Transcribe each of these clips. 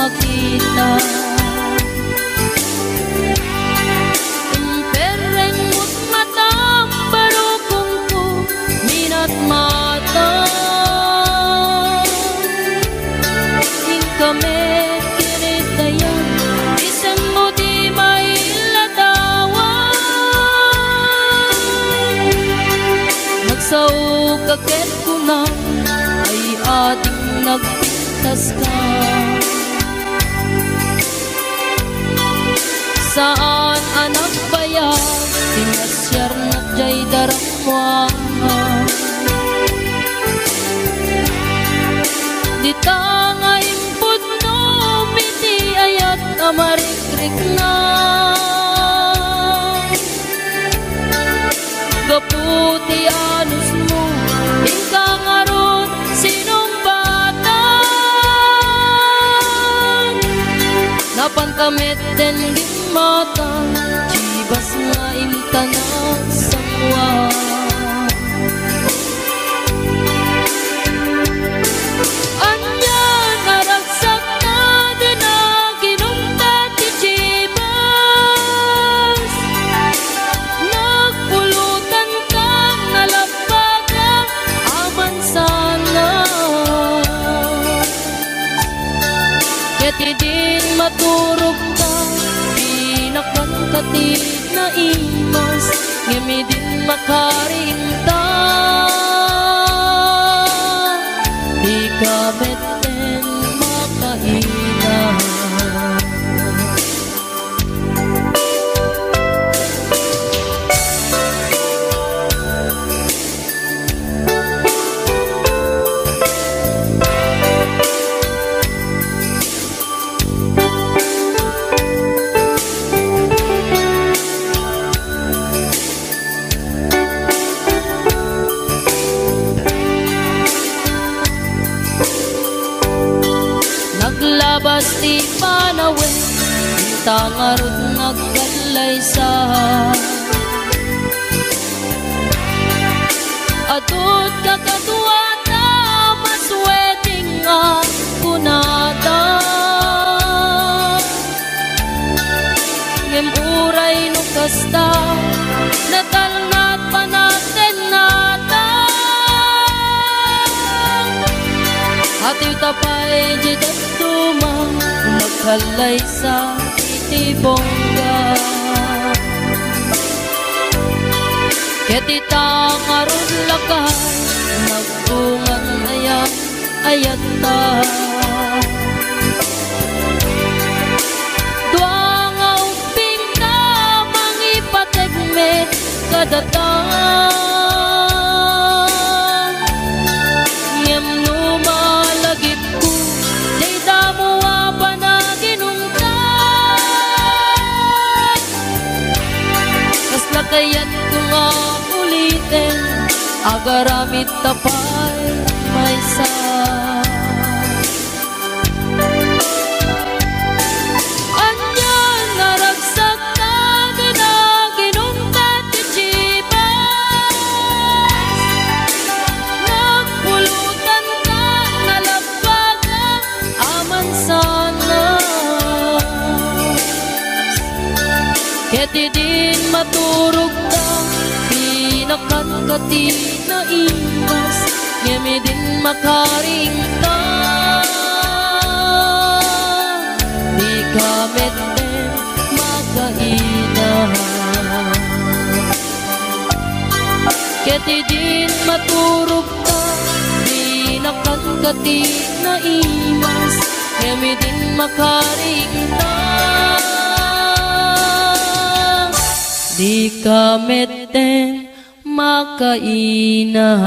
makita. Pereng mo't matam barukong ko minat mata. Ing kami kinitayan isang mo di mailadawan. Nagsaw kaket ko na ay ating nagpintas ka. Saan anak bayag tinasyar na jay darakwa. Dita nga impod no piti ayat amarikrik na. Gaputi anus mo ika nga ron sinong bata. Napantamit din di mata chibas nga imtanak sangwa. Anya naragsak na din na kinungkat ti chibas. Nagpulutan ka nalapagang aman sana. Keti din maturog ka pinakangkatid na imas. Ngemi din makarinta di ka beten makaina. Naglabas ti panawe tangarod nagkalaysa. Adot kakatuwata masweting nga kunata. Ngem uray no kasta natalnat panaten nata. Atiw tapay jidat tumang nagkalay sa itibongga. Ketita karun lakay nagbungan ayat ayata. Dua nga uping ka mangipategme kadatang. Ngem lumalagip ko jay damuwa pa na ginungkan. Kasla kayat ko nga ulitin agaramit tapay may sa. Anya naragsak ka din na ginungkat ti chibas. Nagpulutan ka nalapagang aman sana. Keti din maturog ka pinakangkatid na imas. Ngemi din makaringta di ka meten makaina. Keti din maturog ka pinakangkatid na imas. Ngemi din makaringta di ka meten makaina.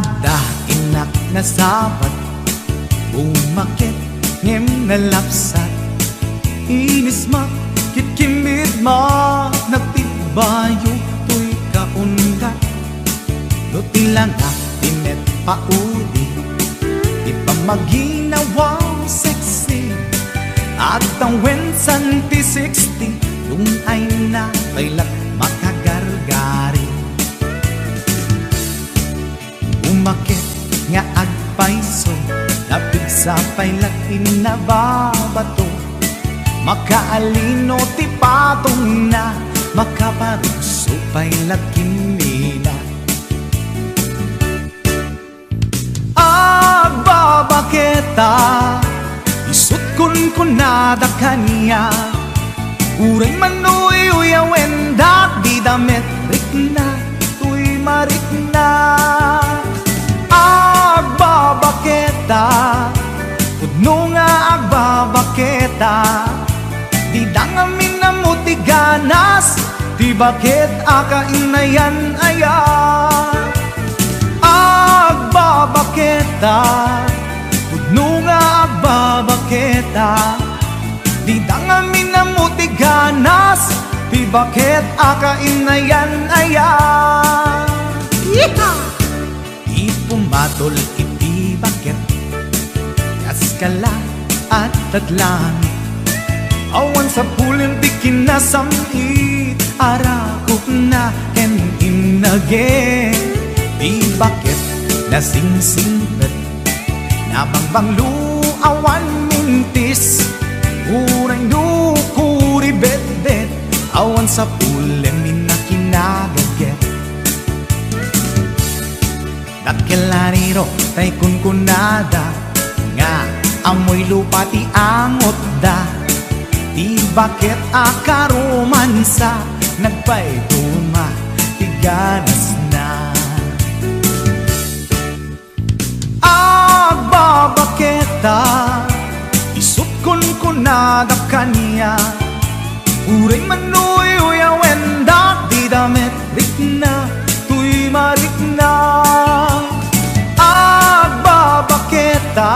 Adda inak na sabat umakit ngem nalapsat inis ma kitkimid ma nagtibayo tuy kaundat do tilang tinet paudi di pa maginawa sexy at ang wensan ti 60 yung ay na bailak makagargari umakit nga agpaiso napig sa pailat inababato makaalino ti patong na makaparuso pailat kinila agbabaketa isut kun kunada kanya uray manuy uyawen dak di damit rikna tuy marikna agbabaketa pudno nga agbabaketa di dangamin na mutiganas di bakit akainayan aya agbabaketa pudno nga agbabaketa di dangamin na mutiganas di bakit akainayan aya ipumatol iti bakit kaskala at tatlangit awan sa pulin di kinasamit arakok na ken inage di bakit nasingsingpet nabangbanglu awan mintis urang dukuri bet-bet awan sa pulin minakinagaget dakelariro tay kunkunada nga amoy lupa ti angot da di bakit akaromansa nagpaituma ti ganas na agbabaketa isut kunkunada kanya uray manuy uyawen dak di damit rikna tuy marikna agbabaketa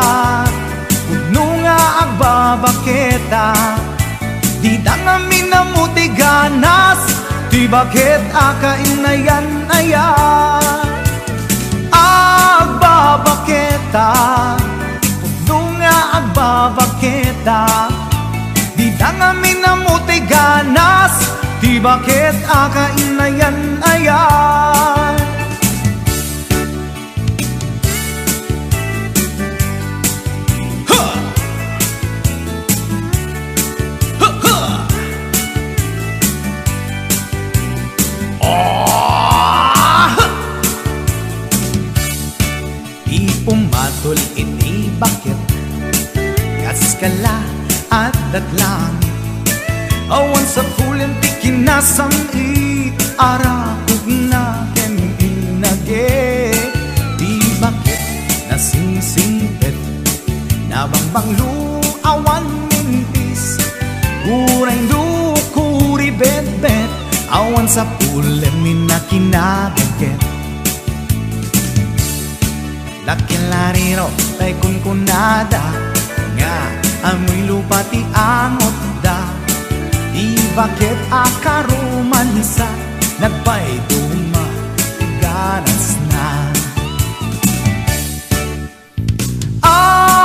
pudno nga agbabaketa di dangamin na mutiganas di bakit akainayan aya agbabaketa pudno nga agbabaketa di dangamin na mutiganas di bakit akainayan aya pumatol iti bakit kaskala at datlangit awan sa pulin ti kinasamit arakog na ken inage di bakit nasingsingpet nabangbanglu awan mintis uray dukuri bet-bet awan sa pulin minakinagaget lakilariro tay kunkunada nga amoy lupa ti angot da di bakit akaromansa nagpaituma ganas na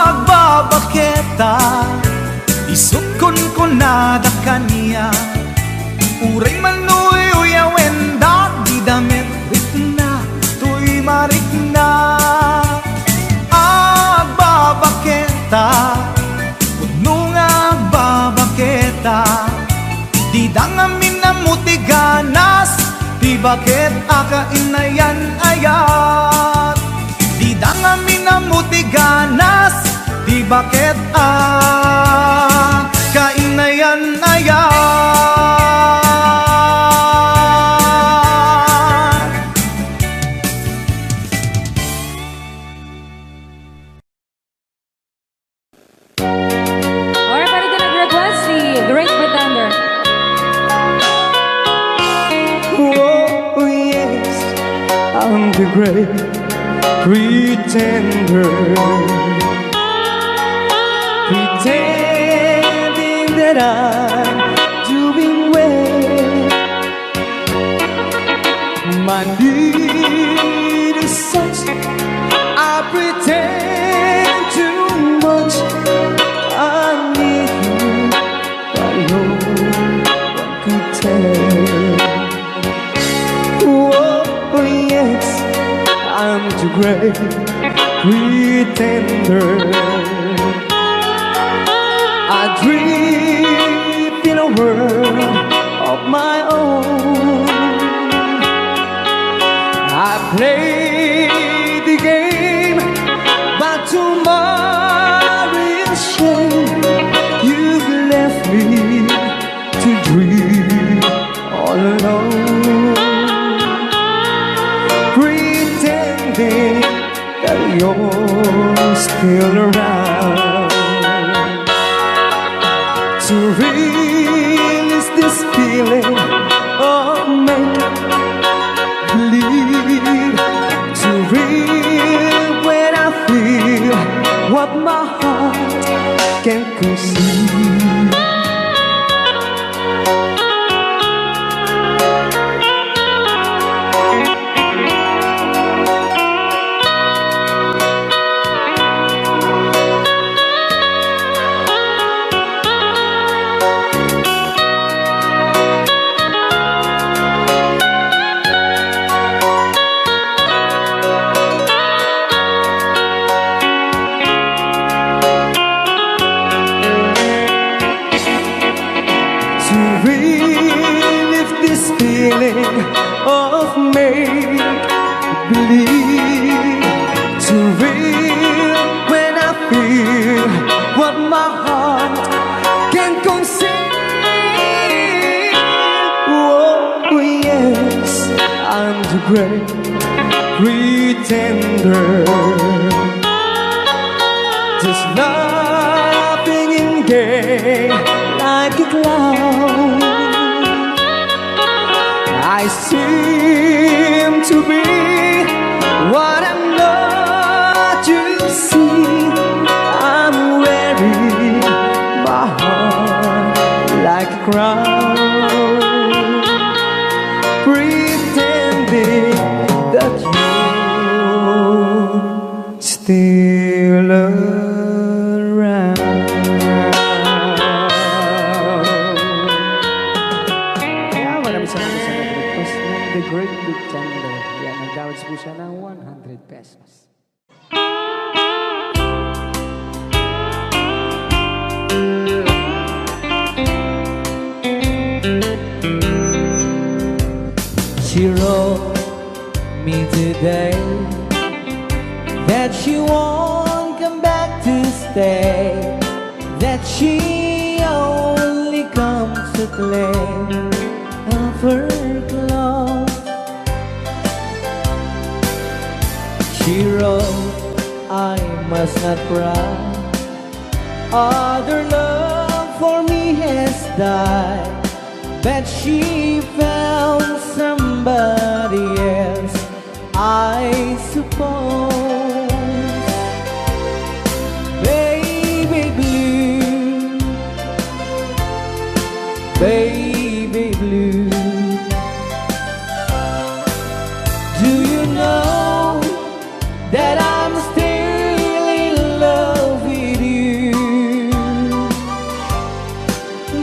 agbabaketa isut kunkunada kanya uray manuy uyawen dak di damit rikna tuy marikna agbabaketa pudno nga agbabaketa di dangamin na mutiganas di bakit akainayan ayat di dangamin na mutiganas di bakit akainayan ayat I'm the great pretender, pretending that I'm doing well. My need is such, I pretend too much. I need you, but no one could tell. Oh yes, I'm too great pretender. I drift in a world of my own. I play the game, but to my real shame, you've left me to dream all alone, pretending that you're still around. To release this feeling of make-believe, to real when I feel what my heart can conceive. Relive this feeling of make-believe, to real when I feel what my heart can conceive. Oh yes, I'm the great pretender, just laughing in gay like a clown. I seem to be what I'm not, you see. I'm wearing my heart like a crown, pretending that you're still around. The Great Pretender. Yan, nag-downloads po siya ng 100 pesos. She wrote me today that she won't come back to stay, that she only comes to claim of her love. She wrote, I must not cry, other love for me has died, that she found somebody else, I suppose. Baby blue, baby blue, do you know that I'm still in love with you?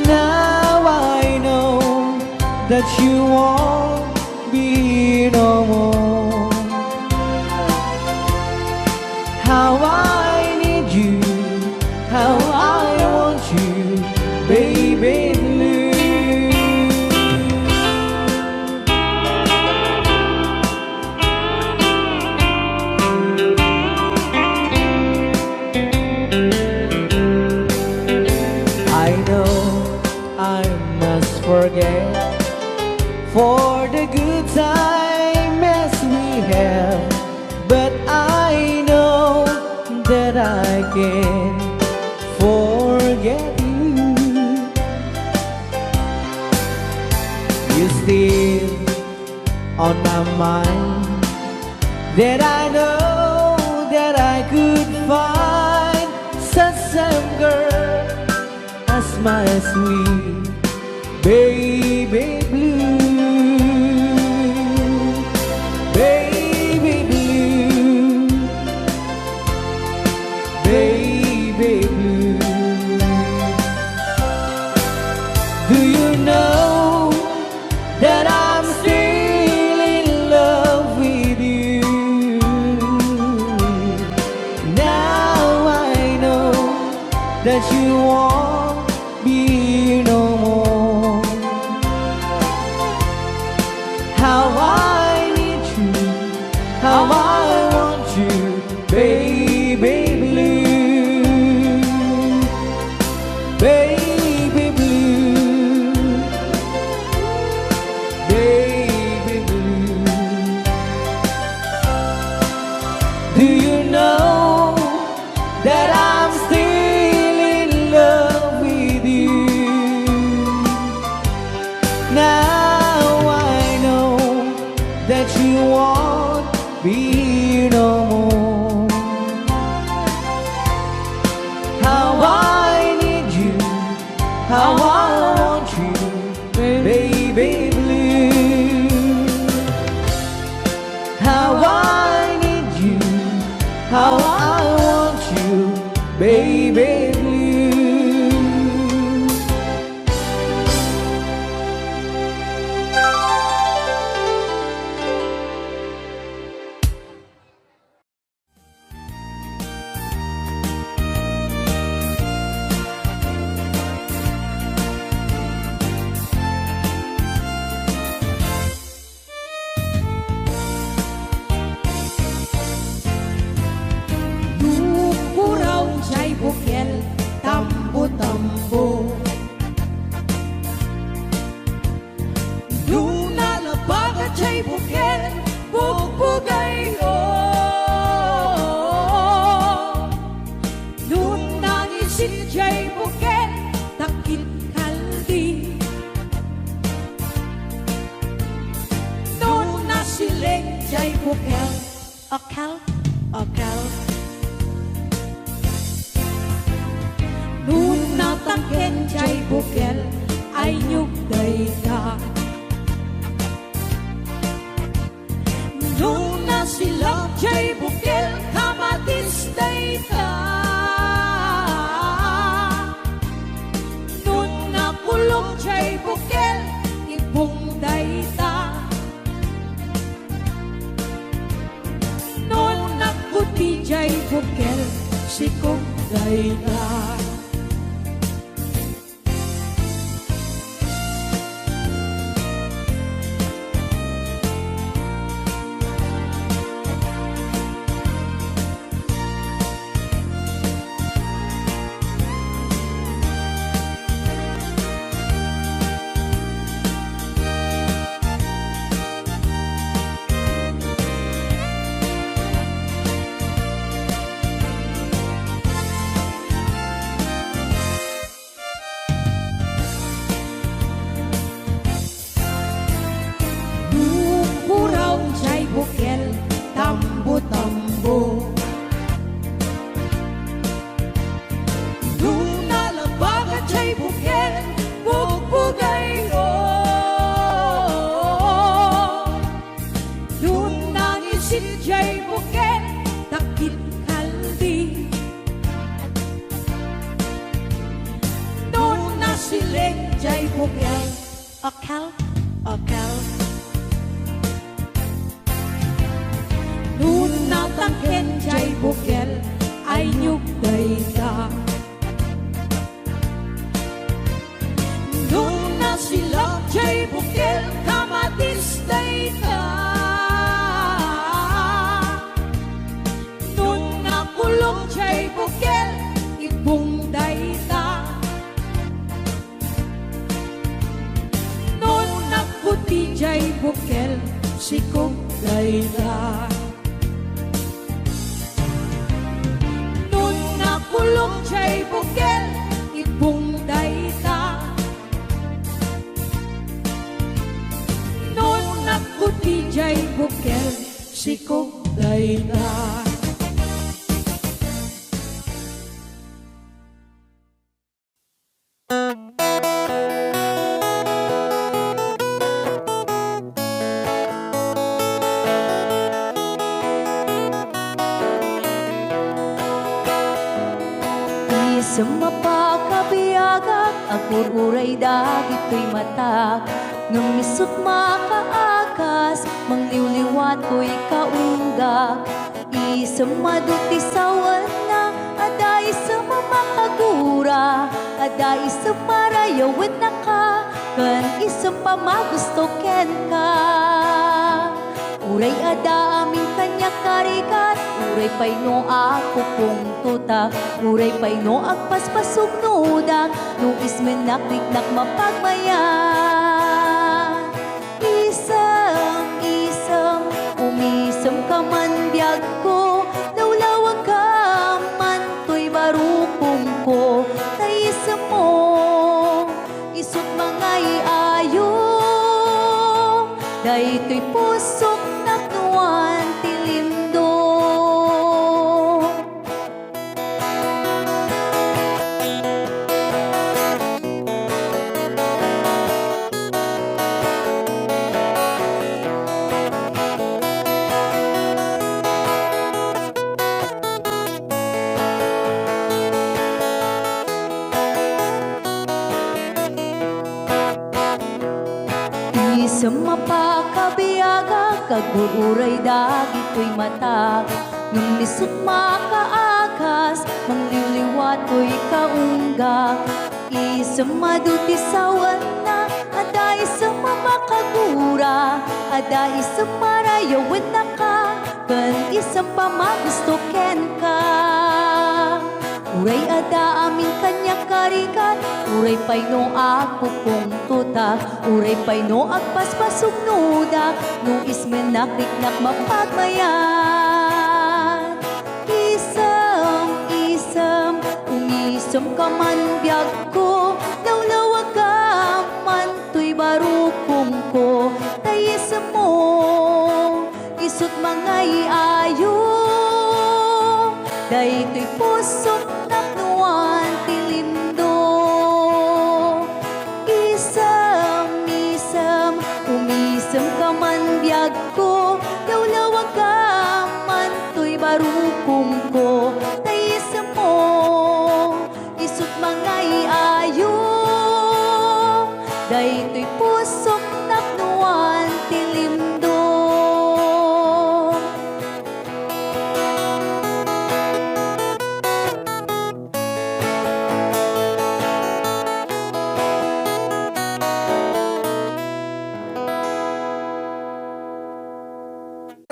Now I know that you won't be no more. How I need you, how I want you, baby blue. I know I must forget for the good time as we have, but I know that I can't forget you. You're still on my mind, that I know my sweet baby blue, baby blue, baby blue. Do you know that I'm still in love with you? Now I know that you won't be here no more. How I need you, how I want you, baby blue, baby blue, baby blue. Do you know that I'm still in love with you? Now I know that you won't be here no more. How I need you, how I want you, baby blue. How I need you, how I want you, baby blue. Dukuraw jay bukel, tambo-tambo. Luna labaga jay bukel, bugbugay ko. Luna isit jay bukel, takit kaldi. Luna sileng jay bukel, akal, akal. Luna tangken jay bukel, ay nyug dayta. Luna silak jay bukel, kamatis dayta. Luna kulong jay bukel, ibong dayta. Luna kuti jay bukel, sikong dayta. Dukuraw jay bukel, tambo-tambo. Luna labaga jay bukel, bugbugay ko. Luna isit jay bukel, takit kaldi. Luna sileng jay bukel, akal, akal. Luna tangken jay bukel, ay nyug dayta. Luna silak jay bukel, kamatis dayta. Luna kulong jay bukel, ibong dayta. Luna kuti jay bukel, sikong dayta. Kulong jay bukel, ibong dayta. Non nakuti jay bukel, sikong dayta. Sa mapakabiyagak, agururay dagito'y matak. Ngamisot makaakas, mangliwliwat ko'y kaunggak. Isang maduti sawan na, aday sa mamakagura. Aday sa marayawin na ka, kan isang pamagusto ken ka. Uray ada aming kanya karikat, uray pay no ako pong tuta, uray pay no agpaspasog nuda, no ismen nakliknak mapagmayan. Isam, umisam ka man biyag ko, lawlawag ka man to'y barukong ko, taisam mo, isot mga iayo, dahi to'y pusok naknuan tilindo. Sa mapakabiyaga, kagururay dagito'y mata. Nung lisot makaakas, mangliwliwat ko'y kaunggak. Isang maduti sawan na, aday sa mamakagura. Aday sa marayawin na ka, kan isang pamagusto ken ka. Uray ada amin kanya karikat, uray pay no ako pong tuta, uray pay no agpaspasog nuda, no ismen nakliknak mapagmayan. Isam, umisam ka man biyag ko, lawlawag ka man to'y barukong ko, tayisam mo, isot mga iayo, dahi to'y pusot naknuan tilindo. Isam, umisam ka man biyag ko, lawlawag ka man to'y barukong ko, taisam mo, isot mga iayo, dahi to'y pusok naknuan tilindo.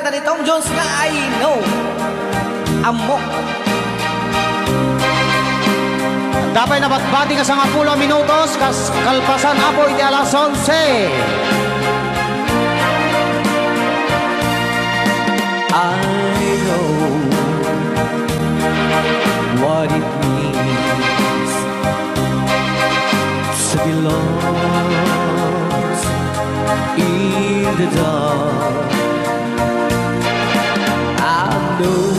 Ni Tom Jones nga I know Amok. Dapat nabatbati ka sa nga 10 minutos kas kalpasan apo iti alas 11. I know what it means to be lost in the dark. I know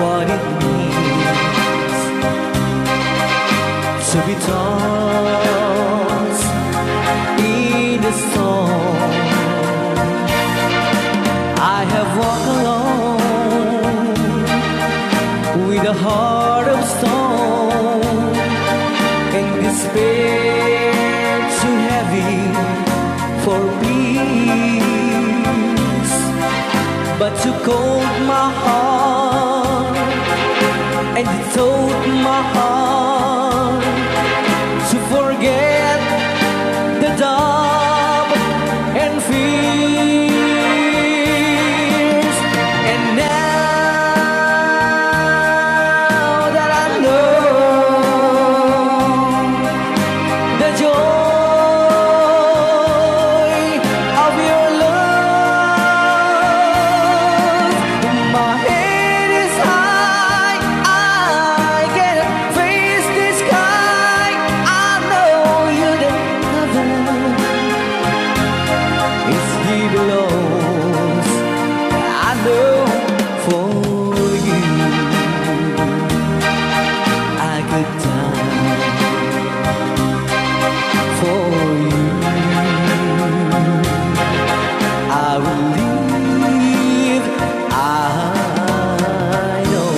what it means to be tossed in the storm. I have walked alone with a heart of stone and despair too heavy for peace. But you called my heart and you told my heart to forget the doubt and fears. And now that I know the joy of your love, my head is high, I cannot face the sky. I know you that heaven is he belongs. I know for you I could die for you. I will live, I know.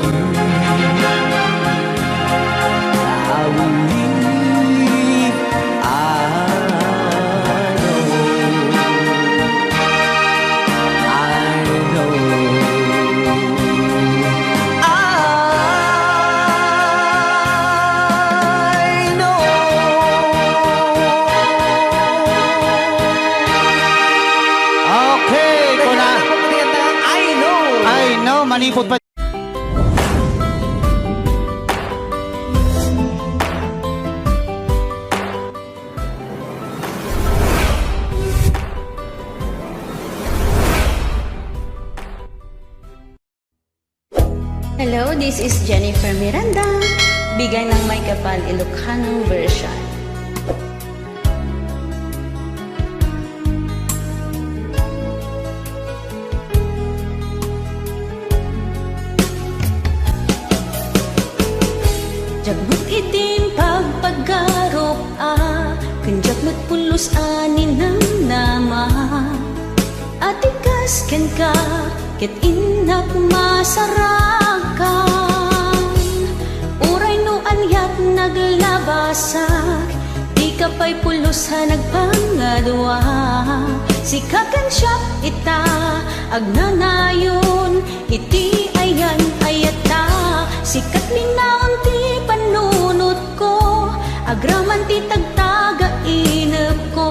I will leave. Okay, kuna. I know, manipot pa. Hello, this is Jennifer Miranda. Bigay ng may kapal Ilocano version. Jagmut itim pagpagarop kanjak pulos anin ng nama. Atikas ken ka ket inak masarakan. Uray no anyat naglabasak, di ka pa'y pulos ha nagpangadwa. Sikakan siya ita agnanayon, iti ayan ayata. Sikat linaon ti panunot ko, agraman ti tagtaga inep ko.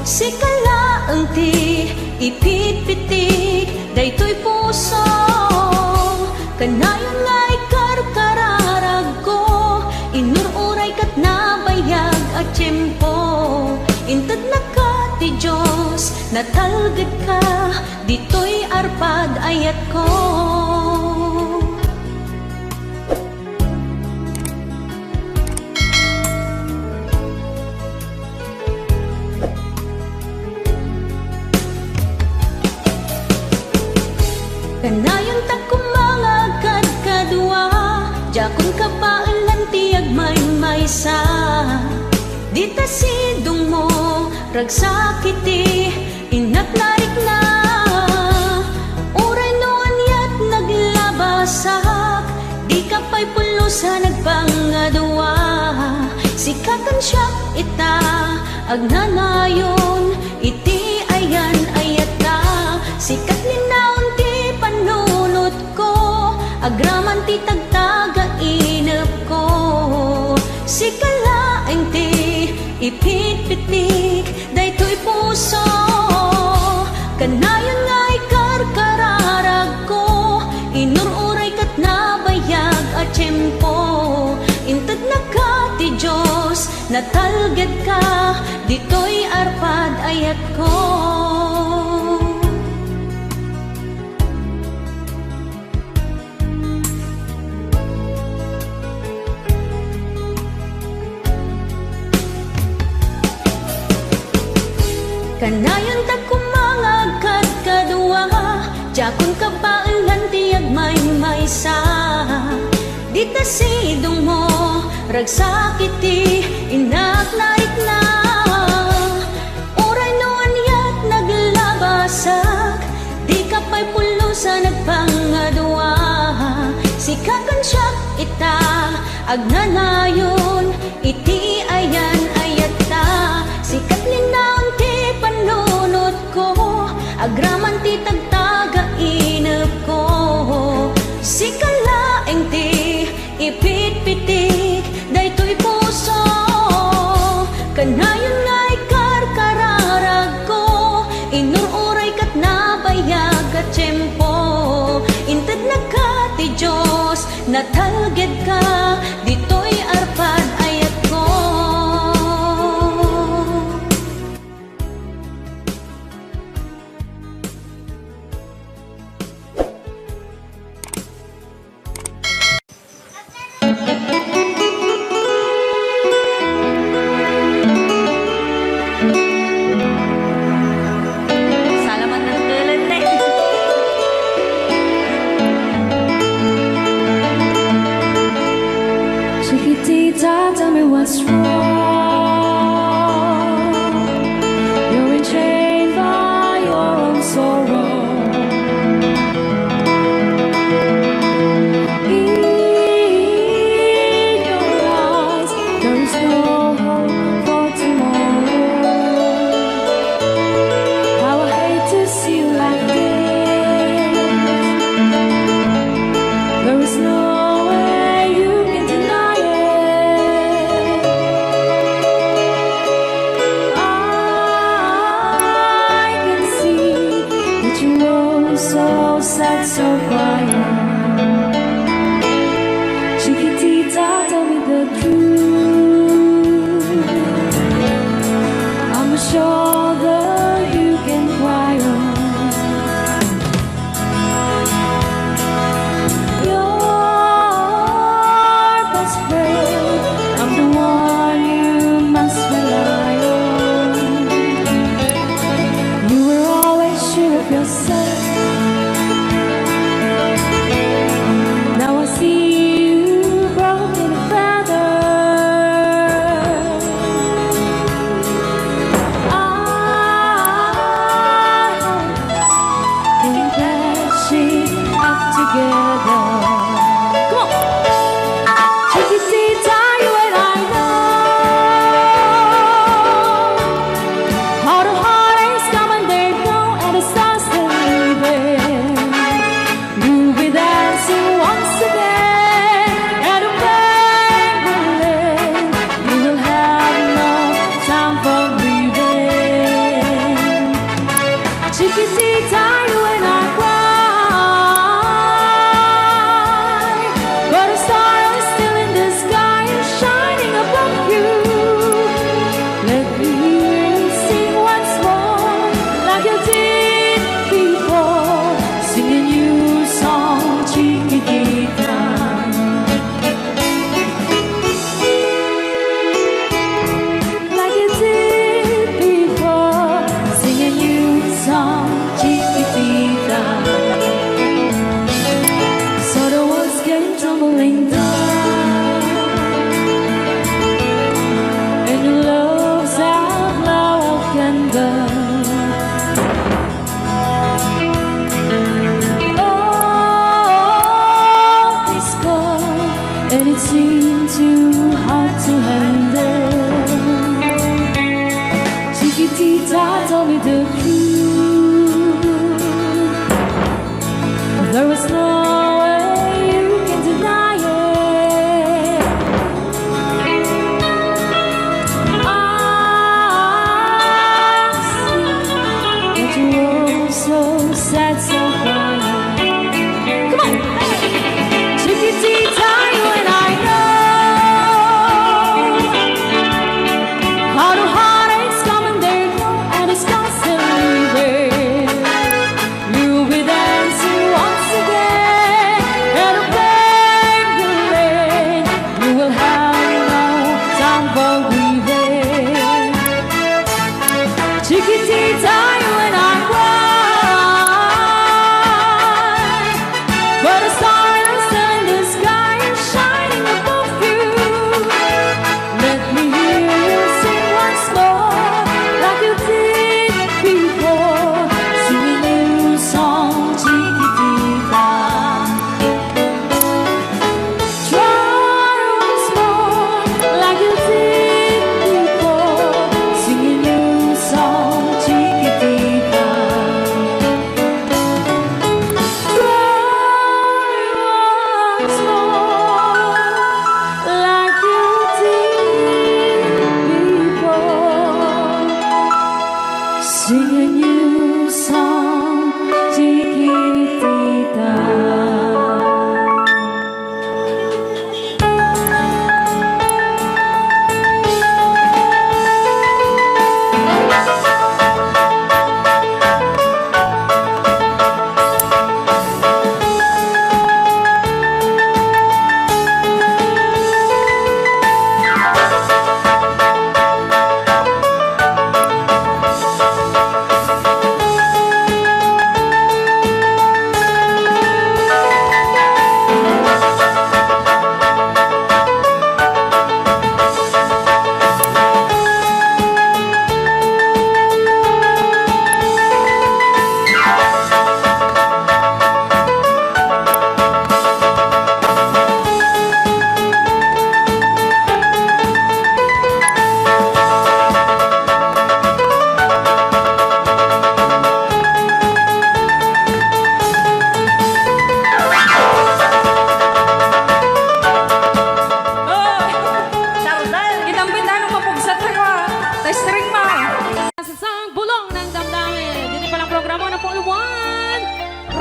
Sikalaang ti ipit-pitik, daytoy puso. Kanayon nga'y karkararag ko, inururay kat nabayag at tiyempo. Intad na ka ti Diyos, natalgad ka, dito'y arpad ayat ko. Kanayon tako mga kadkadwa, jakon kapailan tiyag may-maysa. Dita sidong mo, ragsakiti, inatlarik na. Uray no anyat naglabasak, di ka pa'y pulusa nagpangadwa. Sikakan siya ita, agnanayon, iti ayan ayata. Sikat linaon ti panunot ko, agraman ti tagtaga inep ko. Sikalaeng ti ipit-pitik, daytoy puso. Kanayon nga'y karkararag ko, inururay kat nabayag at tiyempo. Intad na ka ti Diyos, natalgad ka, dito'y arpad ayat ko. Kanayon tako mga kadkadwa, jakon kapailan tiyag may-maysa. Dita sidong mo, ragsakiti, inatlarik na. Uray no anyat naglabasak, di ka pa'y pulusa nagpangadwa. Sikakan siya ita, agnanayon, iti ayan ayata. Sikat linaon ti panunot ko, agraman ti tagtaga inep ko. Sikalaeng ti ipit-pitik, daytoy puso. Kanayon nga'y karkararag ko, inururay kat nabayag at tiyempo. Intad na ka ti Diyos, natalgad ka, dito'y arpad ayat ko. Salamat ng tulad na. Chiquitita, tell me what's wrong. You're enchained by your own sorrow. truth. I'm a shoulder you can cry on. Your best friend, I'm the one you must rely on. You were always sure of yourself. Now I see you broken and feathered. I think patching up together. Come on, chiquitita, you and I know how the heartaches come and they go, and the stars still leaving. You'll be dancing once again, and the pain will end. You will have no time for grieving. Chiquitita, you and I cry, but a star is still in the sky and shining above you. Let me hear you sing once more, like you did before. Sing a new song, chiquitita. Like you did before. Sing a new song, chiquitita. So the walls came tumbling down, and your love's outlaw can burn. Oh, it's cold, and it seemed too hard to handle. Chiquitita, tell me the truth. There was no way you can deny it. I see that you were so sad, so crying. Come on, chiquitita, you and I know how the heartaches come and they go, and the scars still leaving. You'll be dancing once again, and the pain will end. You will have no time for grieving. Chiquitita, you and I cry, but a star is still in the sky and shining above you. Let me hear you sing once more, like you did before. Sing a new song, chiquitita. Try once more, like you did before. Sing a new song, chiquitita. Try once more, like you did before. Sing a new song, chiquitita.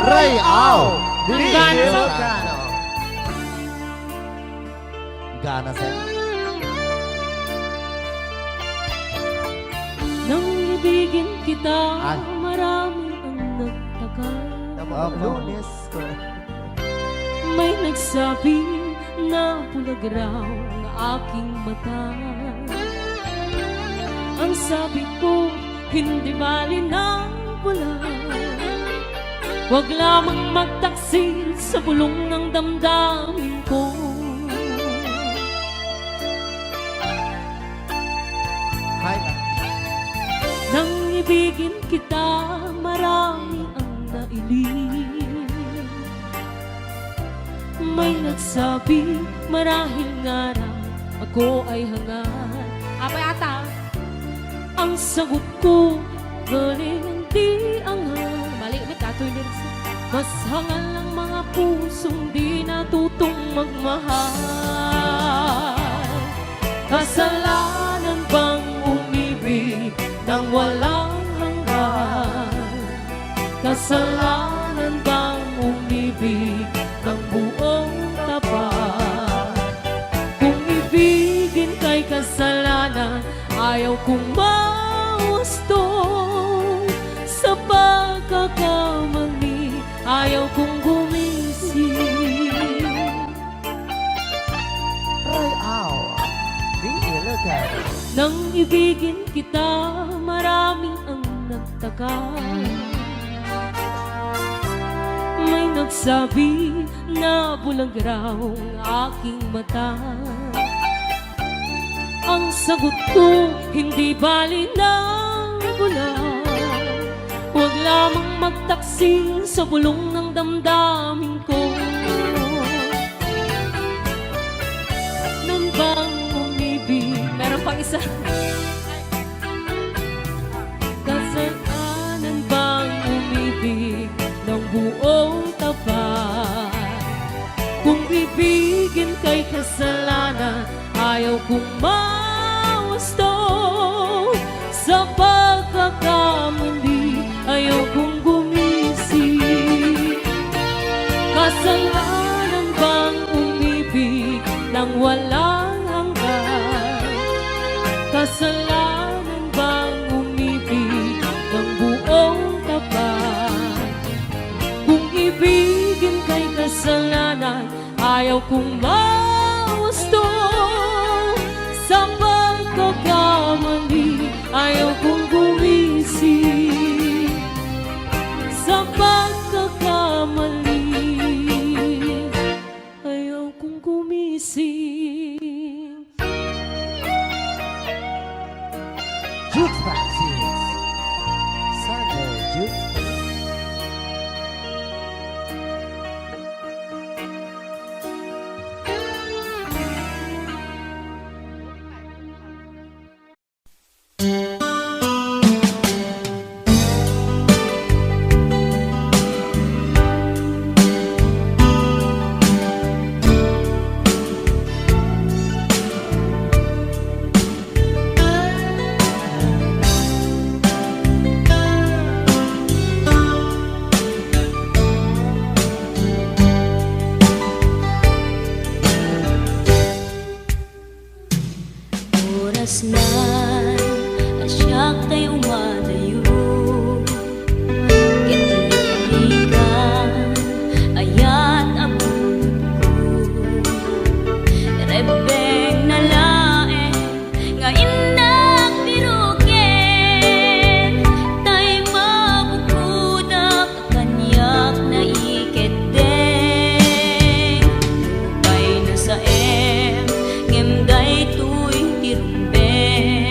Ray Au, Gana. Ilocano. Gana, sir. kita, marami ang nagtagal. Lunes. May nagsabi na bulag raw ang aking mata. Ang sabi ko, hindi bali ng bulag. Huwag lamang magtaksil sa bulong ng damdamin ko. Hi. Nang ibigin kita, marami ang nailing. May nagsabi, marahil nga raw ako ay hangad. Apa yata? Ang sagot ko, galing hindi anghal. Mali, may katoy lyrics. Mas hangal ang mga pusong di natutong magmahal. Kasalanan bang umibig nang walang hanggan? Kasalanan bang umibig ng buong tapat? Kung ibigin kay kasalanan, ayaw kong mahusto. Sa pagkakamali, ayaw kong gumising. Royal. The Ilocano. Nang ibigin kita, marami ang nagtagal. May nagsabi na bulag raw ang aking mata. Ang sagot ko, hindi bali ng bulag. Huwag lamang magtaksil sa bulong ng damdamin ko. Nang bang umibig, meron pang isa. Kasalanan bang umibig ng buong tapat? Kung ibigin kay kasalanan, ayaw kong mahusto. Sa pagkakamali, ayaw kong gumising. Kasalanan bang umibig nang walang hanggan? Kasalanan bang umibig ng buong tapat? Kung ibigin kay kasalanan, ayaw kong mahusto. Sa pagkakamali, ayaw kong gumising. Sa pagkakamali, ayaw kong gumising. Jukes Back Series. Sunday Jukes. Oras na asyak tayo umadayo. Kitalikan ayat abot ko. Rebeng na lae nga inak birugen. Tay mabukudak kanyak na iketeng. Lupay na sa ngem day tuy tirumben.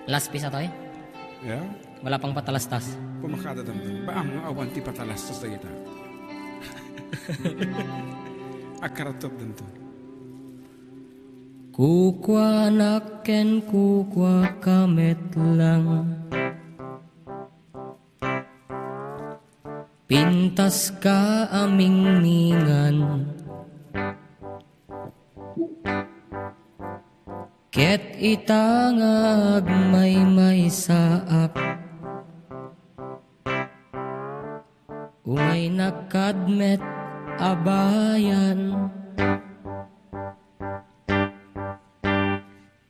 Last piece atoy. Ya, Wala pang patalastas. pumakada danto. Baang mga awan ti patalastas na kita. Akaratop danto. Kukwa naken kukwa kamet lang. Pintas ka aming mingan. Ket itangag may saak. Umay nakadmet abayan.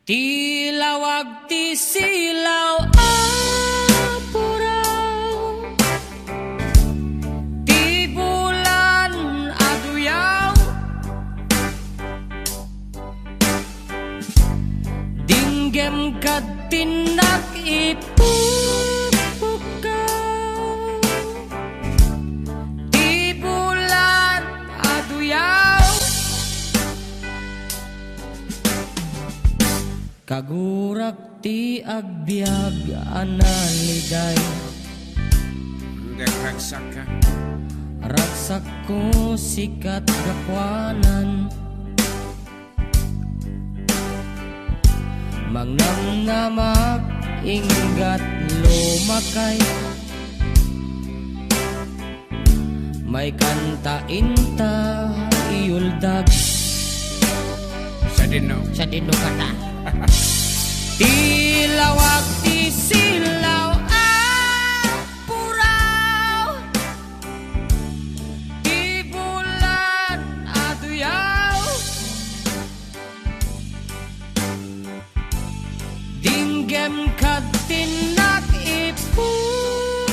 Tilawag ti silaw apuraw. Ti bulan aduyaw. Dinggem kad tinak ipupukaw. Ti bulan aduyaw. Kagurak ti agbyag analiday. Nagraksak ka. Raksak ko sikat gakwanan. Mangnamnamak inggat lumakay. May kanta inta iuldag. Sa dino. Sa dino kata. Tilawag ti silaw apuraw. Ti bulan aduyaw. Dinggem kad tinak ipupukaw.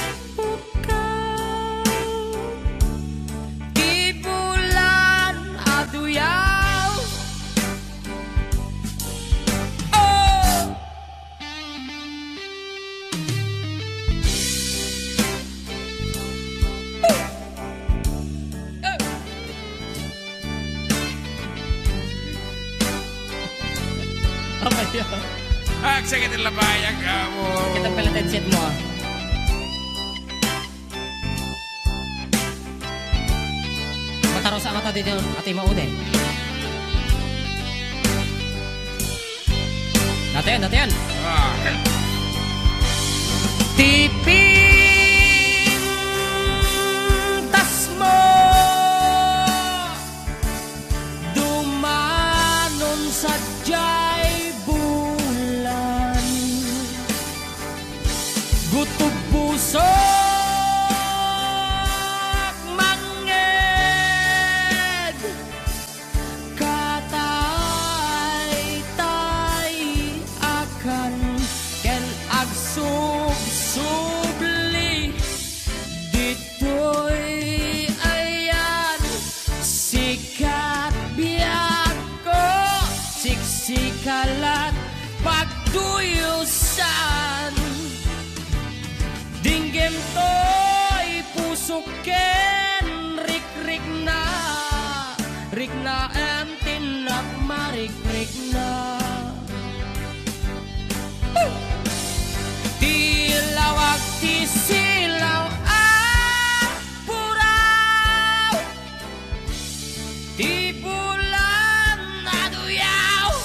Ti bulan aduyaw. Sakit ang labayan ka mo. Kita pala headset mo. Mataro sa mata dito at imaude. Natin. Tiping tas mo dumanon sa jay bulan. Gutob puso manged katay-tay akan ken agsub-subli ditoy ayan sikat biyak ko siksikalat pagduyusan. Dinggem to'y pusok ken rik-rik na em tinak marik-rik na. Tilawag ti silaw apuraw. Ti bulan aduyaw.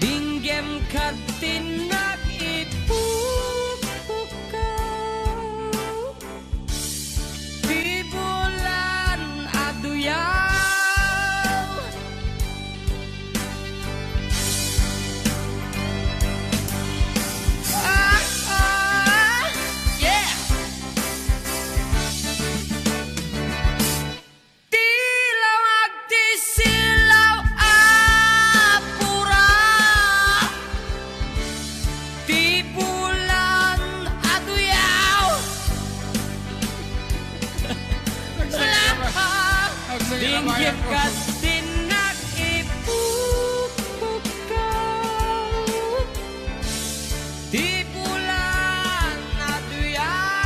Dinggem kad tinak ipupukaw. Ti bulan aduyaw. Yeah. Tilawag ti silaw apuraw. Ti bulan aduyaw. Dinggem kad tinak ipupukaw. Ti bulan aduyaw.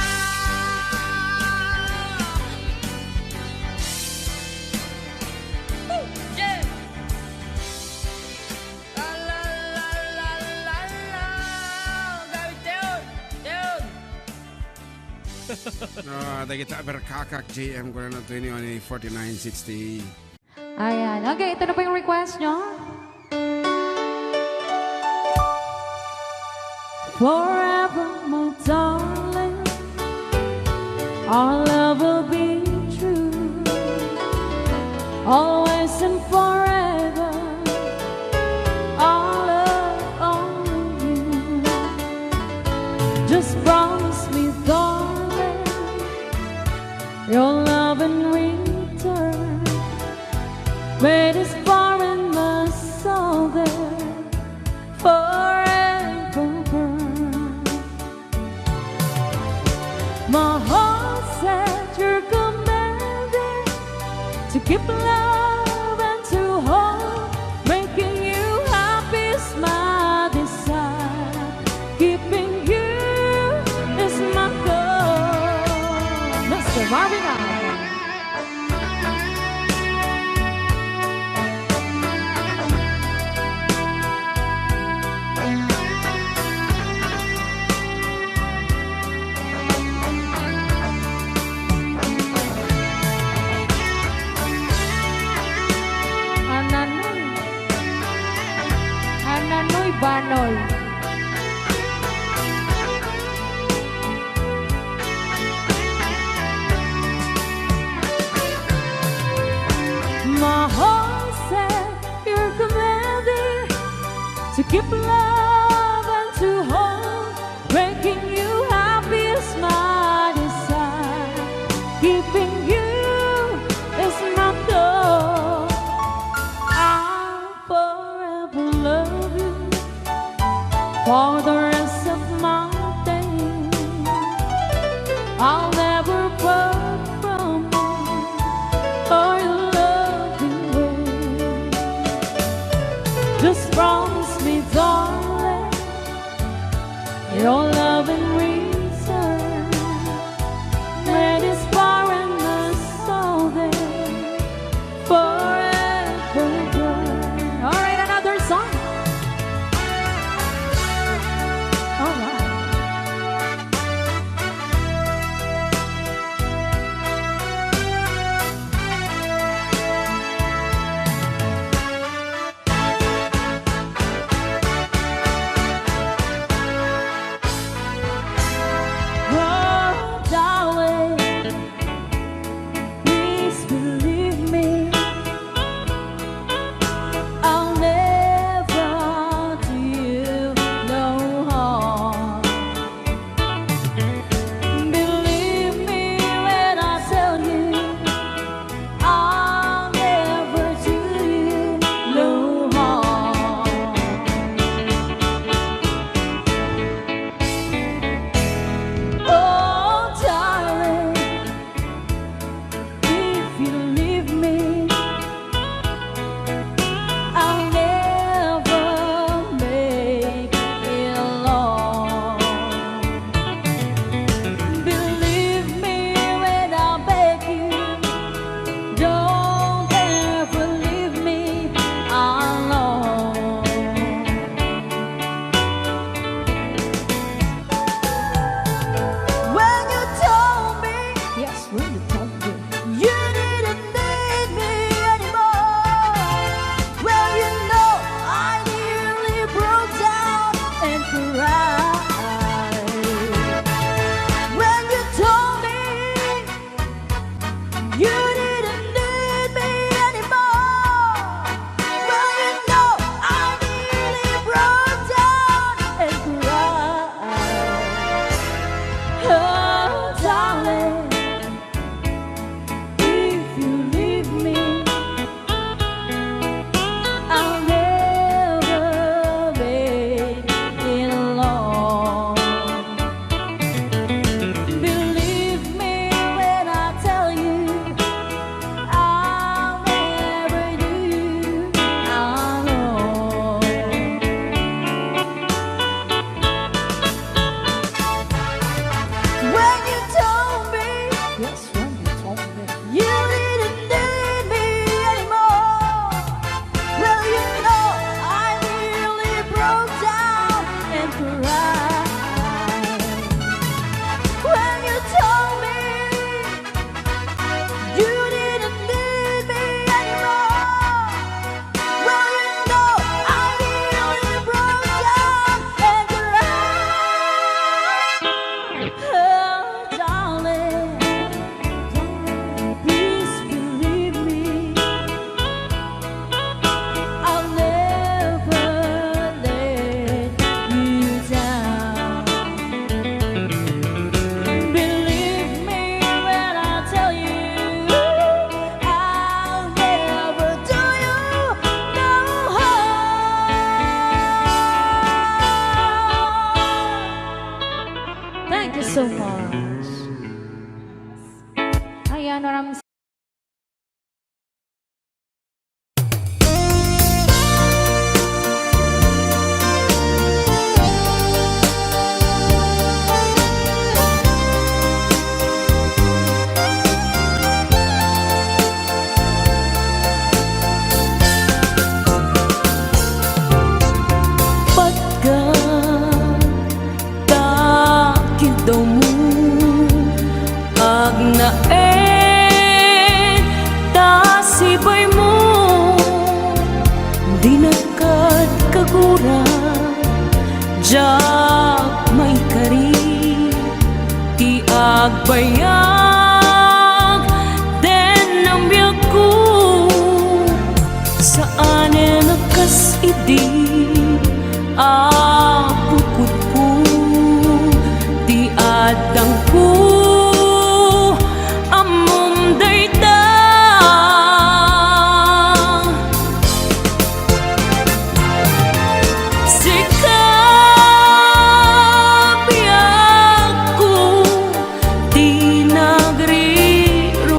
Yeah. kita berkakak JM ko na 214960. Ayan. Okay, ito na po yung request nyo. Forever, my darling, our love will be true, always and forever. Our love only you. Just promise me, darling, your love in return. Made is far in my soul there forever burn. My heart said you're commanded to keep love and to hold, making you happy is my desire. Keeping you is my goal. Mr. Marvin Allen. Ananoy Banoy. My heart said you're commanded to keep love and to hold, making you happy is my desire. Keeping you is my goal. I'll forever love you for the rest of my days. I'll never part from you or your loving way. Just promise me, darling, your love in return. Made is far in my soul there forever burn. All right, another song. All right. Oh, darling, please believe me. I'll never do you no harm. Believe me when I tell you, I'll never do you no harm. Oh, darling, if you leave me, I'll never make it alone. Believe me when I beg you, don't ever leave me alone. When you told me, yes, when you told me, you didn't need me anymore. Well, you know, I nearly broke down and cried. When you told me you didn't need me anymore. Well, you know, I nearly broke down and cried. Oh, darling, if you leave me, I'll never make it alone. Believe me when I tell you, Ayan, maraming Pagkatakil daw mo agnaen tasibay mo di nakad kagura jak may kari ti agbayag den ang biyak ko saan nakas idi apukod ko di adang ko amom dayta sikap biyak ko di nagriro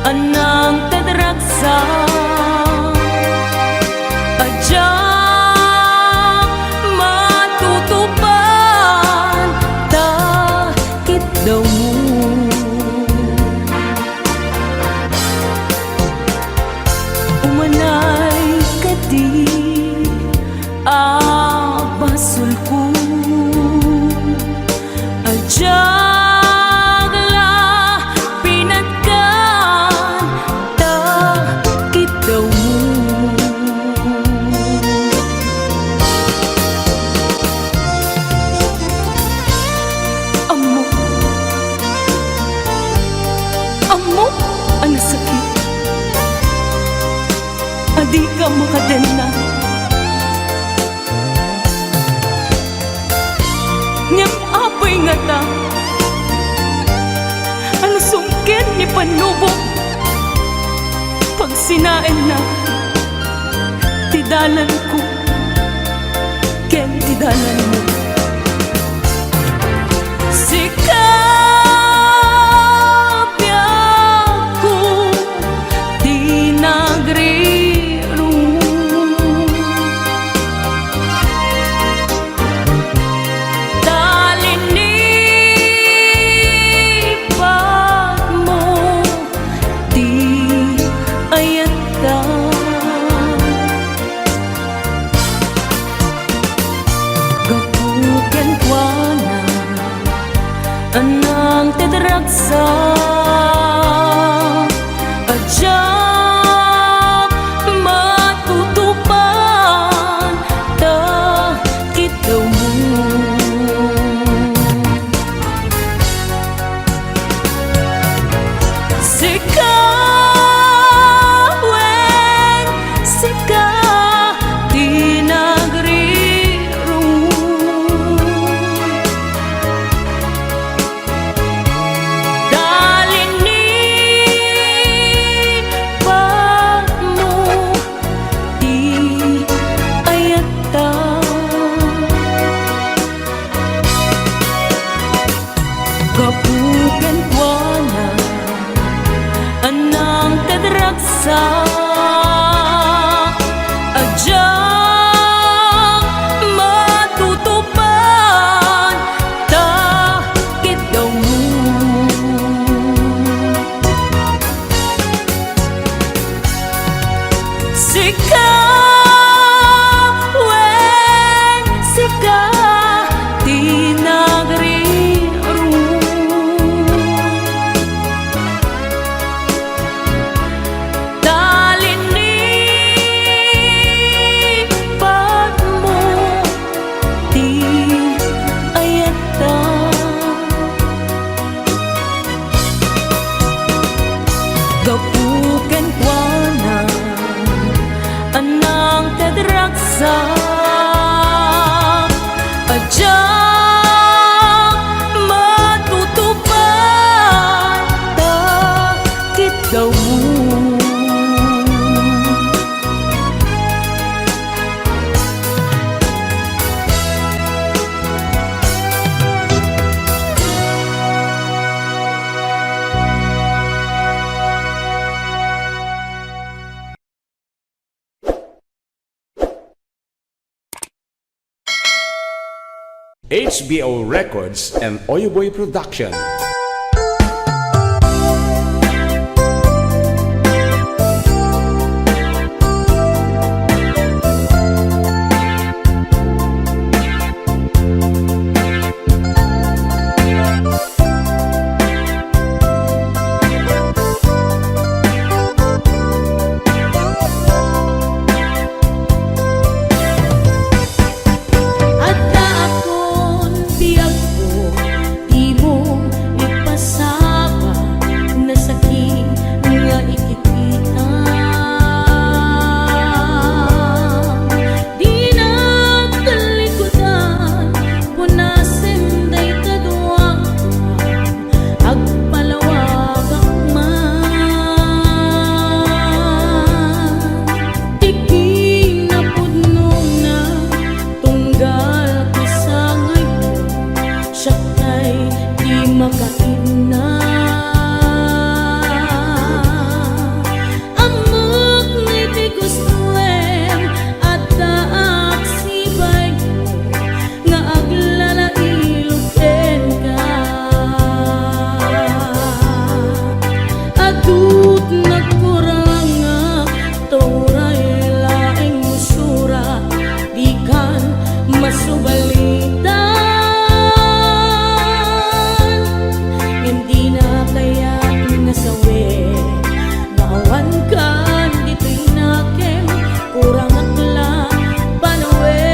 anang tadragsa adyak matutupan takit daw mo umanay kadi abasul ko adyak ang sakit adi ka makadena ngem apay nga ta ang sungkit ni panubo pag sinain na tidalan ko ken tidalan mo anang tadragsa adyak matutupan takit daw mo sikaweng sika di nagriro kapugan ko na anang tadragsa adyak matutupan takit daw mo sikaweng sika di nagriro HBO Records and Oyoboy Production. Adda akon biyag ko, di mo ipasaba na sakit nga ikikita. Di na talikutan, punasin day kaduwang agpalawag man. Tiking na pudnong na tunggal ko sa ngayon, siya kay di makaina. Amok nga'y di gustuem at daak sibay ko nga aglalailuken ka. Adut nagkurang nga turay laing musura, di kan masubalitan. Hindi na kaya nasawi, naawan kan dito'y nakem, kurang akla panawe.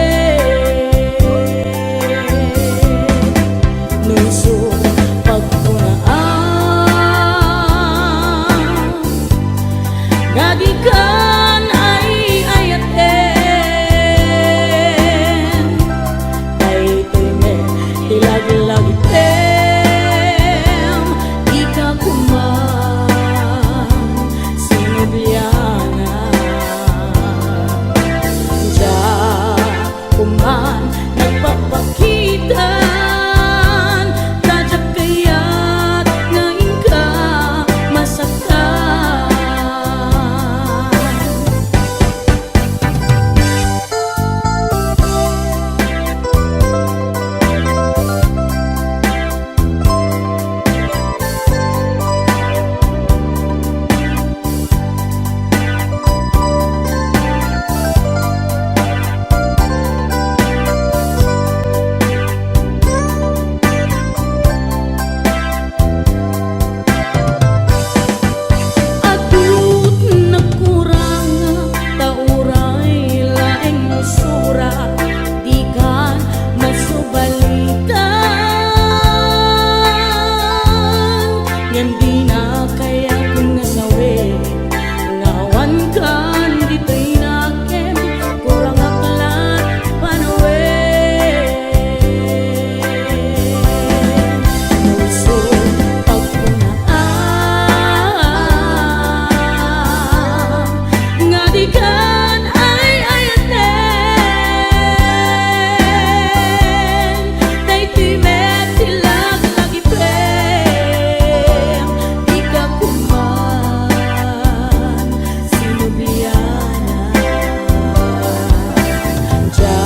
Nunso pagpunaan, gadikan ay ayaten, daytoy me ilaglagitem, di ka kuman sinubyana. Diya kuman nagpapakitan, tadyak kaya't ngayon ka masaktan. Adut nagkurang tauray laeng musura, di kan masubalitan. Ngem di na kaya kung nasawi, ngawan kan dito'y nakem, kurang aklat panawe. Nunso pagpunaan, nga di kan ay ayaten, daytoy met ilaglagiprem, di ka kuman sinubyana. Diya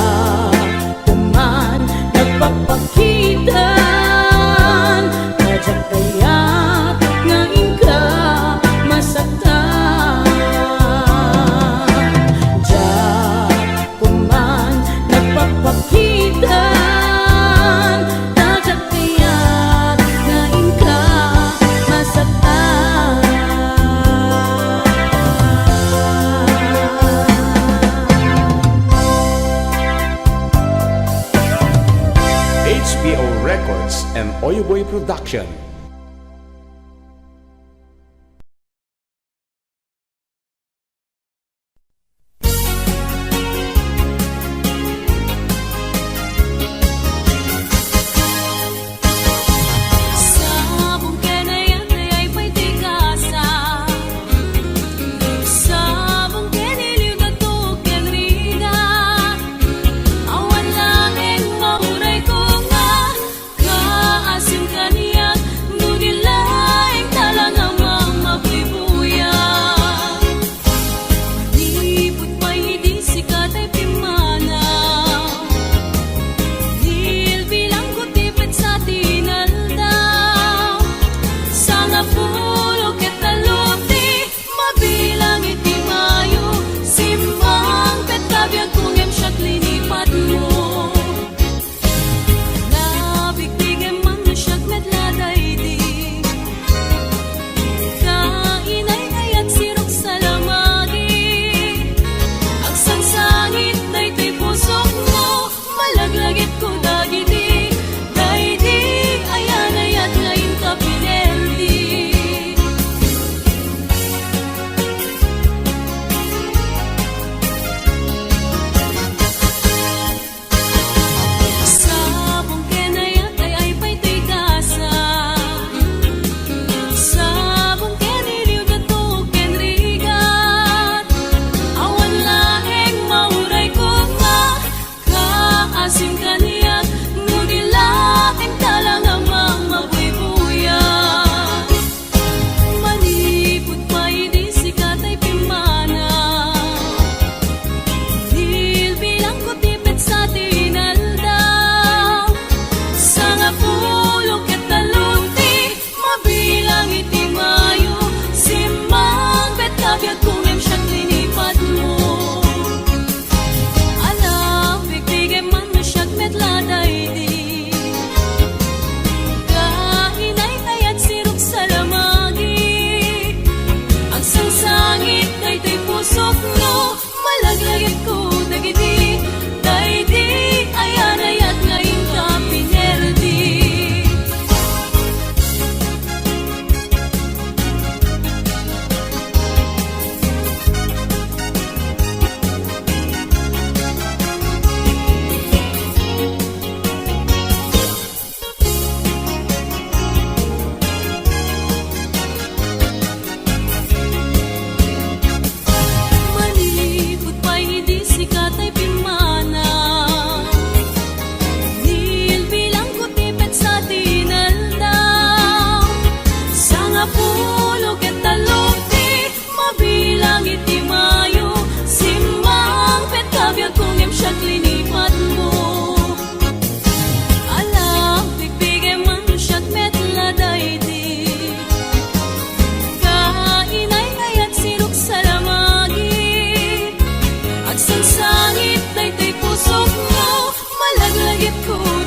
kuman nagpapakitan, tadyak kaya't ngayon ka masaktan. Diya kuman nagpapakitan, tadyak kaya't ngayon ka masaktan. HBO Records and Oyoboy Production. Sabong kenayang ay pa'y tigasa, sabong keniliw na tuken riga, awan langin mauray ko nga, kaasim kaniyak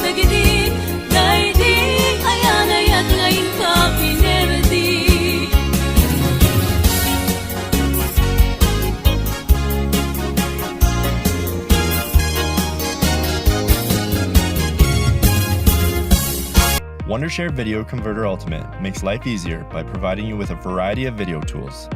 dagiti daydi ayan ayat ngayon ka pinerdi. Wondershare Video Converter Ultimate makes life easier by providing you with a variety of video tools.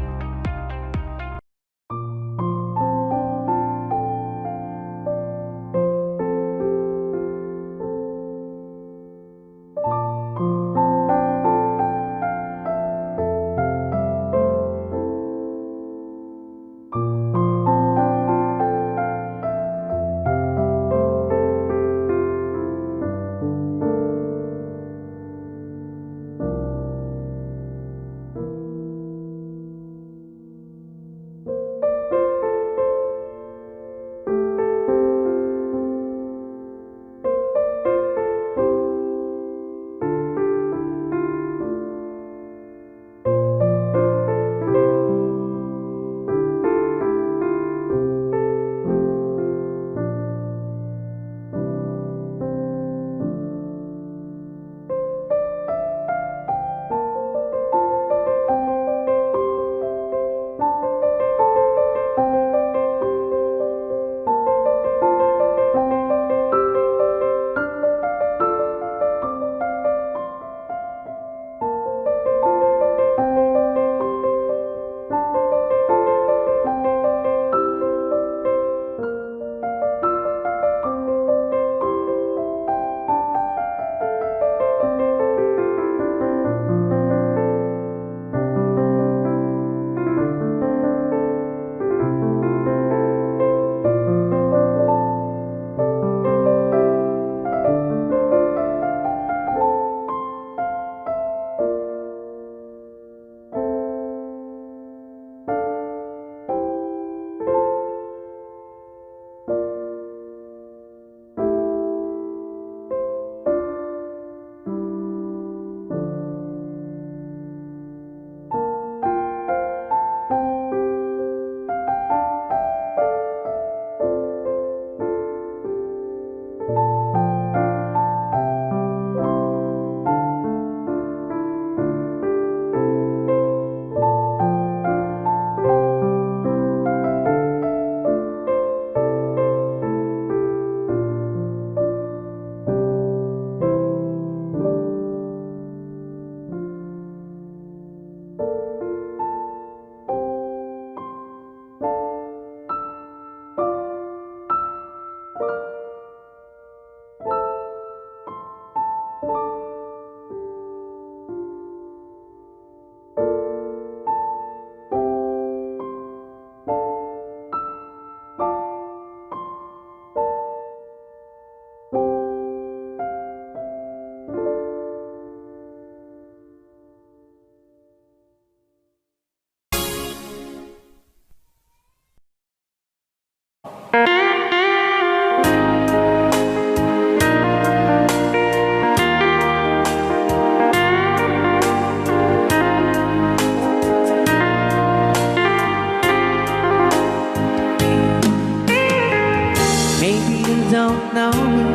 don't know you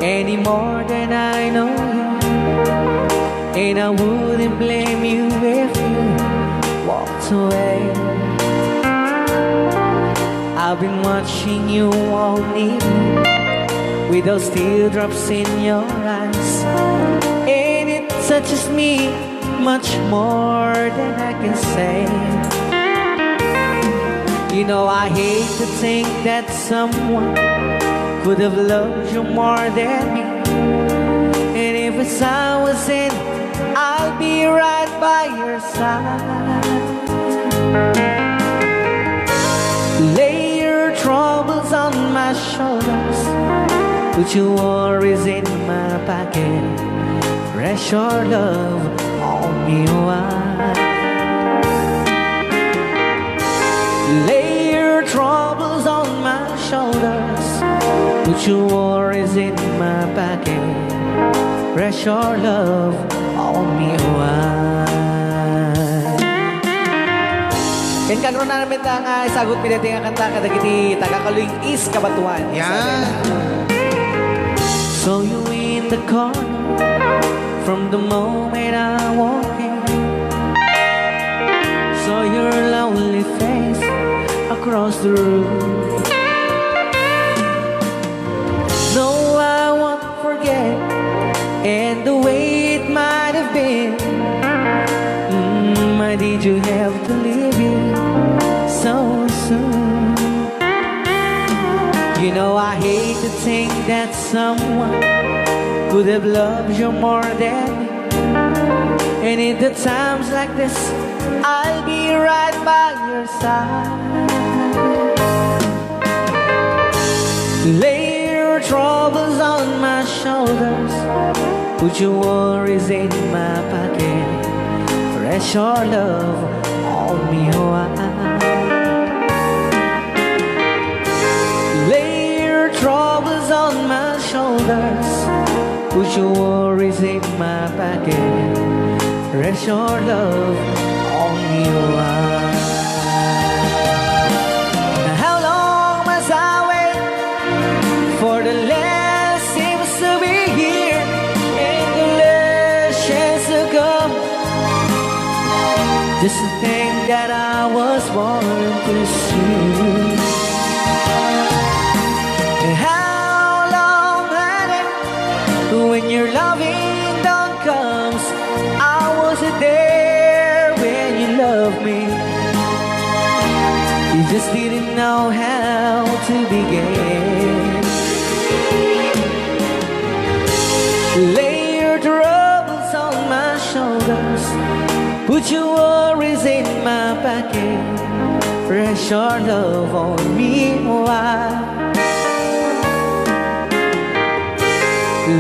any more than I know you, and I wouldn't blame you if you walked away. I've been watching you all evening with those teardrops in your eyes, and it touches me much more than I can say. You know, I hate to think that someone could have loved you more than me, and if it's I was in, I'll be right by your side. Lay your troubles on my shoulders, put your worries in my pocket, rest your love on me wide. Lay your troubles on my shoulders, put your worries in my pocket, rest your love on me wide. Yan kagro na namin nga isagot pinati nga kanta kadagiti tagakaluing is kabatuan. Yan. Saw you in the corner from the moment I walked in. Saw your lonely face across the room. No, I won't forget, and the way it might have been. Why did you have to leave here so soon? You know I hate to think that someone could have loved you more than me. And in the times like this, I'll be right by your side. Lay your troubles on my shoulders, put your worries in my pocket. Fresh your love on me wide. Lay your troubles on my shoulders, put your worries in my pocket. Rest your love on me wide. How long must I wait for the last seems to be here and the last chance to come? Just to think that I was born to see. How long had it when your loving dawn comes? I wasn't there when you loved me. You just didn't know how to begin. Lay your troubles on my shoulders, put your worries in my pocket. Press your love on me wide.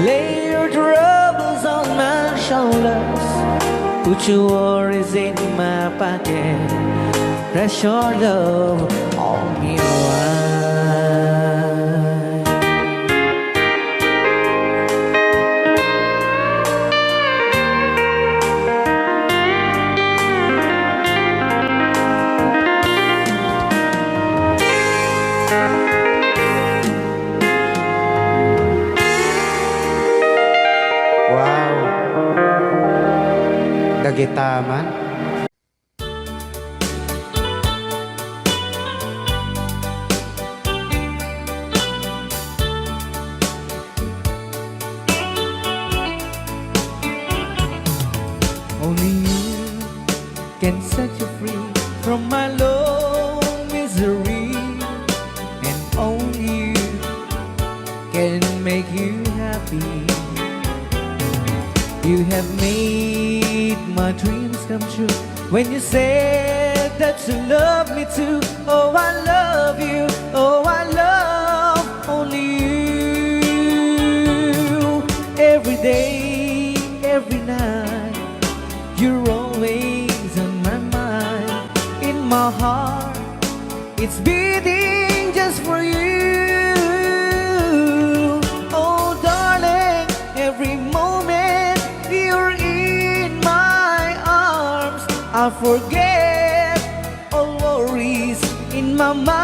Lay your troubles on my shoulders, put your worries in my pocket. Press your love on me wide. Wow. Dagitaman. Only you can set you free from my low misery, and only you can make you happy. You have made my dreams come true when you said that you love me too. Oh, I love you. Oh, I love only you. Every day, every night, you're always on my mind. In my heart, it's beating just for you. Oh, darling, every moment you're in my arms, I forget all worries in my mind.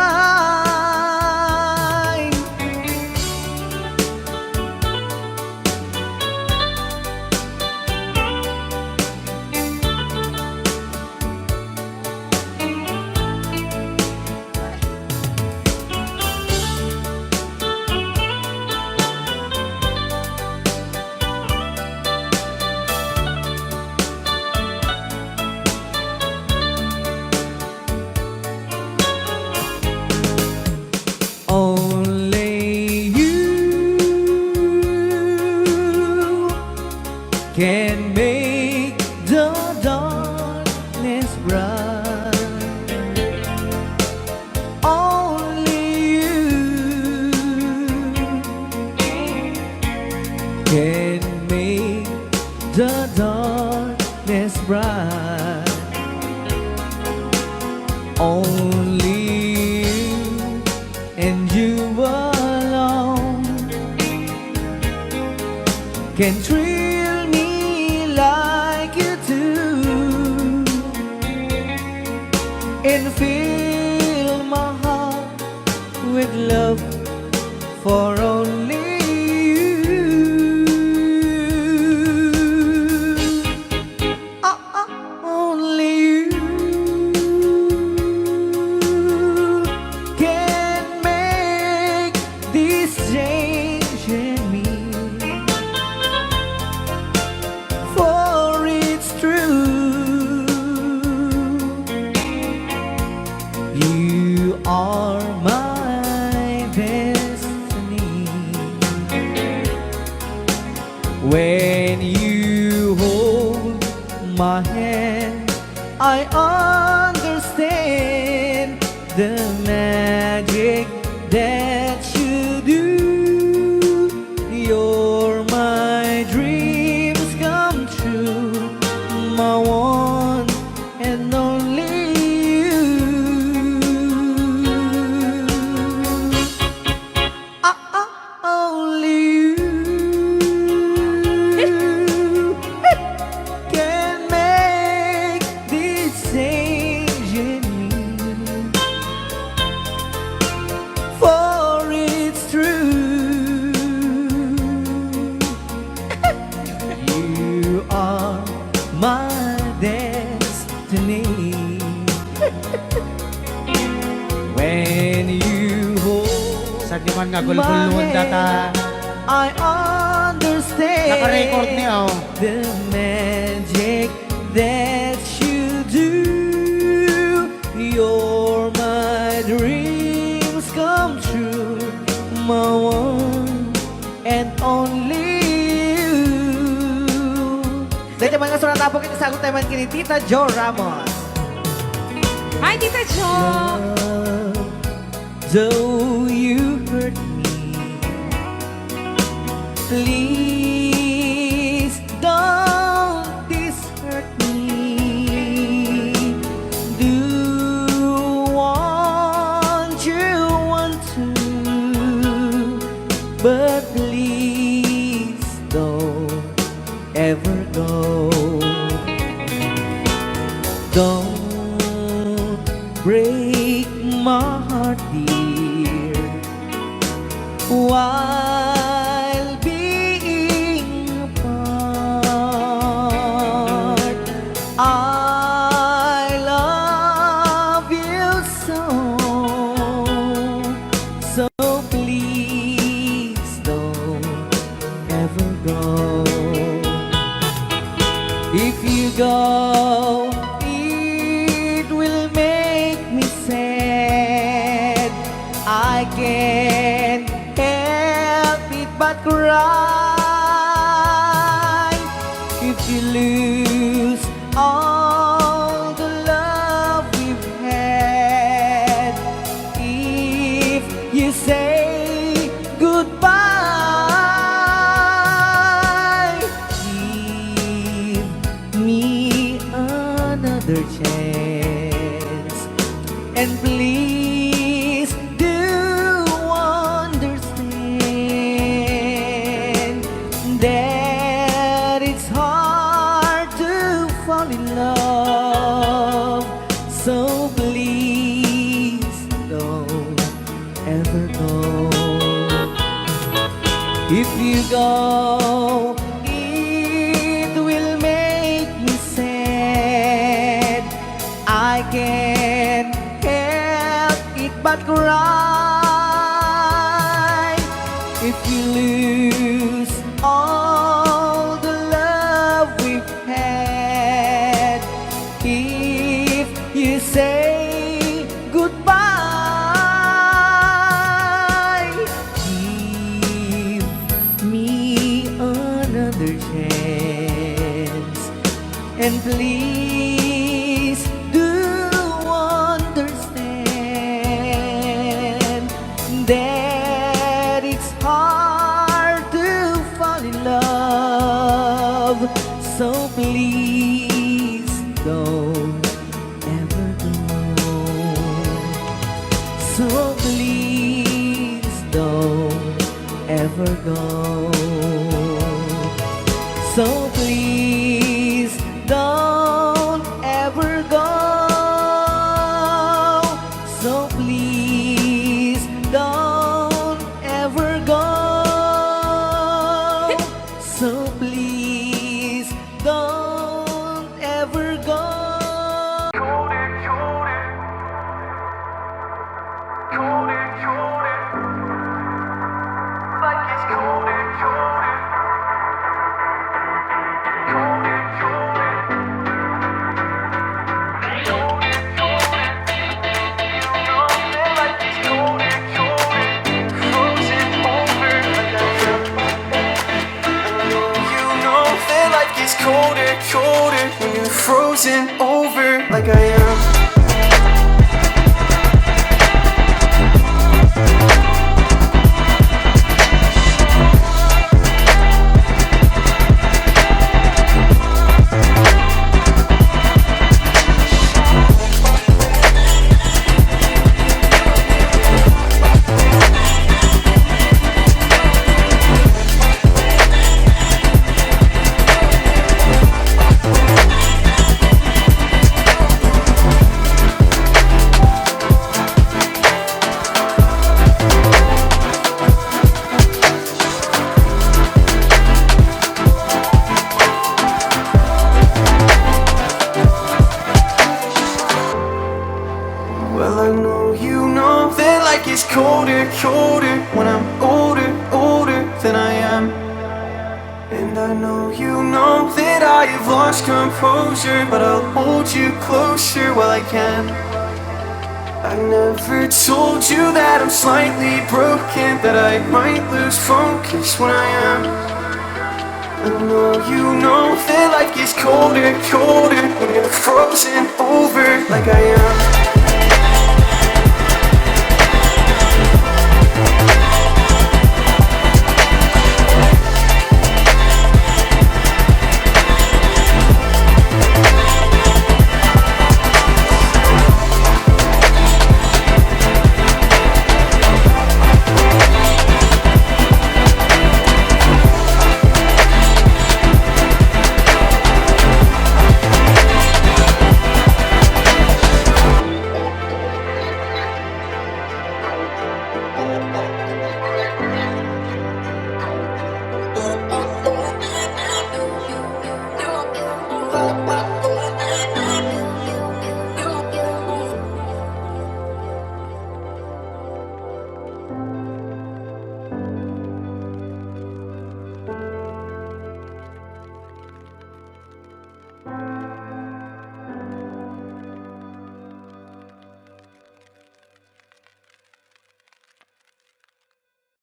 Only you can make the darkness bright. Only you can make the darkness bright. Only you and you alone can thrill me like you do, and fill my heart with love for only you. When you hold my hand, I understand the magic that you do. You're my dreams come true, my one and only you. Only you can make this change in me, for it's true. You are my destiny. When you hold Sa di man nga gulgulon data. I understand Naka-record niya, oh. the magic that you do. You're my dreams come true, my one and only you. Dito mga surat po kita sagot tayo man kini Tita Jo Ramos. Hi, Tita Jo! Though you hurt me, please don't dishurt me. Do want to, but please don't ever go. Don't break my heart, dear, while being apart. I love you so please don't ever go. If you go, it will make me sad. I can't help it but cry. If you lose all the love we've had, if you say goodbye, give me another chance, and please do understand that it's hard to fall in love. So please don't ever go. If you go, it will make me sad. I can't help it but cry. If you lose all the love we've had, if you say goodbye, give me another chance, and please do understand that it's hard to fall in love. So please don't ever go. So please don't ever go. So please don't ever go. So please don't ever go. So please don't ever go. frozen over like I am. Well, I know you know that life gets colder, colder when I'm older, older than I am. And I know you know that I have lost composure, but I'll hold you closer while I can. I never told you that I'm slightly broken, that I might lose focus when I am. I know you know that life gets colder, colder when you're frozen over like I am.